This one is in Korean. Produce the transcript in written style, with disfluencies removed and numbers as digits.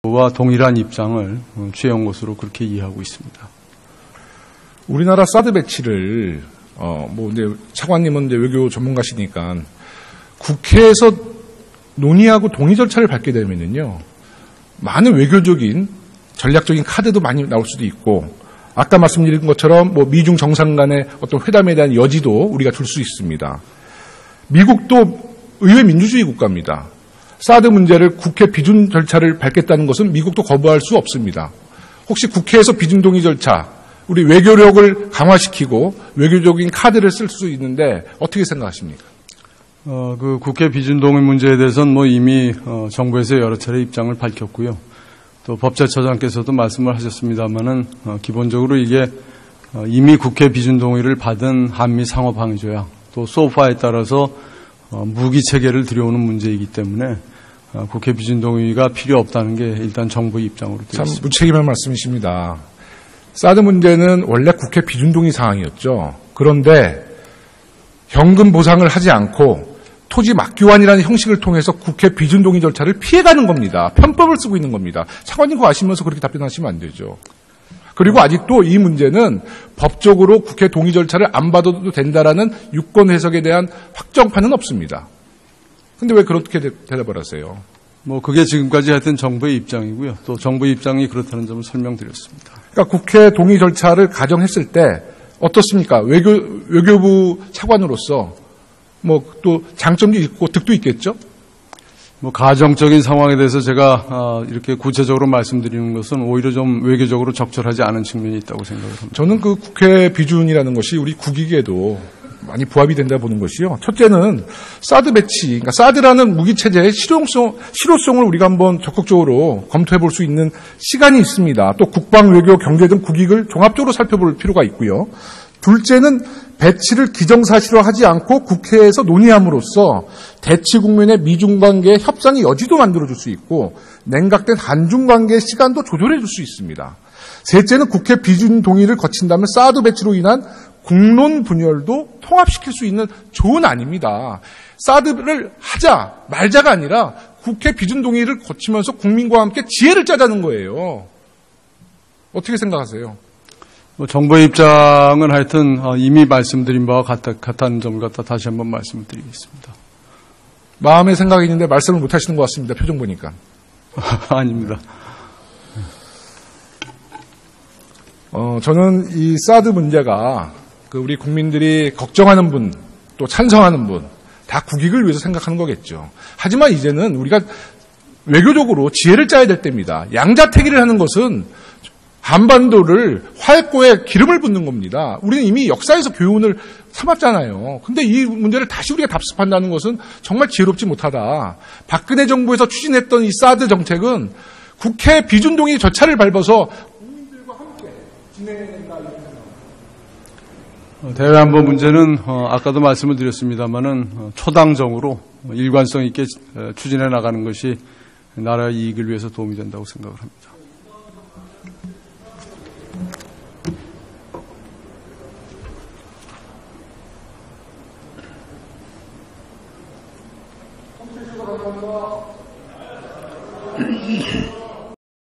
와 동일한 입장을 취해온 것으로 그렇게 이해하고 있습니다. 우리나라 사드 배치를 이제 차관님은 이제 외교 전문가시니까 국회에서 논의하고 동의 절차를 밟게 되면은요, 많은 외교적인 전략적인 카드도 많이 나올 수도 있고, 아까 말씀드린 것처럼 미중 정상 간의 어떤 회담에 대한 여지도 우리가 줄 수 있습니다. 미국도 의회 민주주의 국가입니다. 사드 문제를 국회 비준 절차를 밟겠다는 것은 미국도 거부할 수 없습니다. 혹시 국회에서 비준 동의 절차, 우리 외교력을 강화시키고 외교적인 카드를 쓸 수 있는데 어떻게 생각하십니까? 그 국회 비준 동의 문제에 대해서는 이미 정부에서 여러 차례 입장을 밝혔고요. 또 법제처장께서도 말씀을 하셨습니다만은 기본적으로 이게 이미 국회 비준 동의를 받은 한미 상호 방위조약, 또 소파에 따라서 무기 체계를 들여오는 문제이기 때문에 국회 비준 동의가 필요 없다는 게 일단 정부의 입장으로 되어 있습니다. 참 무책임한 말씀이십니다. 사드 문제는 원래 국회 비준 동의 사항이었죠. 그런데 현금 보상을 하지 않고 토지 막교환이라는 형식을 통해서 국회 비준 동의 절차를 피해가는 겁니다. 편법을 쓰고 있는 겁니다. 차관님 그거 아시면서 그렇게 답변하시면 안 되죠. 그리고 아직도 이 문제는 법적으로 국회 동의 절차를 안 받아도 된다라는 유권 해석에 대한 확정판은 없습니다. 근데 왜 그렇게 대답을 하세요? 그게 지금까지 하여튼 정부의 입장이고요. 또 정부의 입장이 그렇다는 점을 설명드렸습니다. 그러니까 국회 동의 절차를 가정했을 때 어떻습니까? 외교부 차관으로서 또 장점도 있고 득도 있겠죠? 가정적인 상황에 대해서 제가 이렇게 구체적으로 말씀드리는 것은 오히려 좀 외교적으로 적절하지 않은 측면이 있다고 생각을 합니다. 저는 그 국회 비준이라는 것이 우리 국익에도 많이 부합이 된다 보는 것이요. 첫째는 사드 배치, 그러니까 사드라는 무기 체제의 실효성을 우리가 한번 적극적으로 검토해 볼 수 있는 시간이 있습니다. 또 국방, 외교, 경제 등 국익을 종합적으로 살펴볼 필요가 있고요. 둘째는 배치를 기정사실화하지 않고 국회에서 논의함으로써 대치 국면의 미중 관계의 협상의 여지도 만들어줄 수 있고 냉각된 한중 관계의 시간도 조절해줄 수 있습니다. 셋째는 국회 비준 동의를 거친다면 사드 배치로 인한 국론 분열도 통합시킬 수 있는 좋은 안입니다. 사드를 하자 말자가 아니라 국회 비준 동의를 거치면서 국민과 함께 지혜를 짜자는 거예요. 어떻게 생각하세요? 정부의 입장은 하여튼 이미 말씀드린 바와 같다는 점을 갖다 다시 한번 말씀을 드리겠습니다. 마음의 생각이 있는데 말씀을 못 하시는 것 같습니다. 표정 보니까. 아닙니다. 저는 이 사드 문제가 우리 국민들이 걱정하는 분, 또 찬성하는 분, 다 국익을 위해서 생각하는 거겠죠. 하지만 이제는 우리가 외교적으로 지혜를 짜야 될 때입니다. 양자택일을 하는 것은 한반도를 화해고에 기름을 붓는 겁니다. 우리는 이미 역사에서 교훈을 삼았잖아요. 근데 이 문제를 다시 우리가 답습한다는 것은 정말 지혜롭지 못하다. 박근혜 정부에서 추진했던 이 사드 정책은 국회 비준 동의 절차를 밟아서 국민들과 함께 진행해야 된다. 대외안보 문제는 아까도 말씀을 드렸습니다마는 초당정으로 일관성 있게 추진해 나가는 것이 나라의 이익을 위해서 도움이 된다고 생각을 합니다.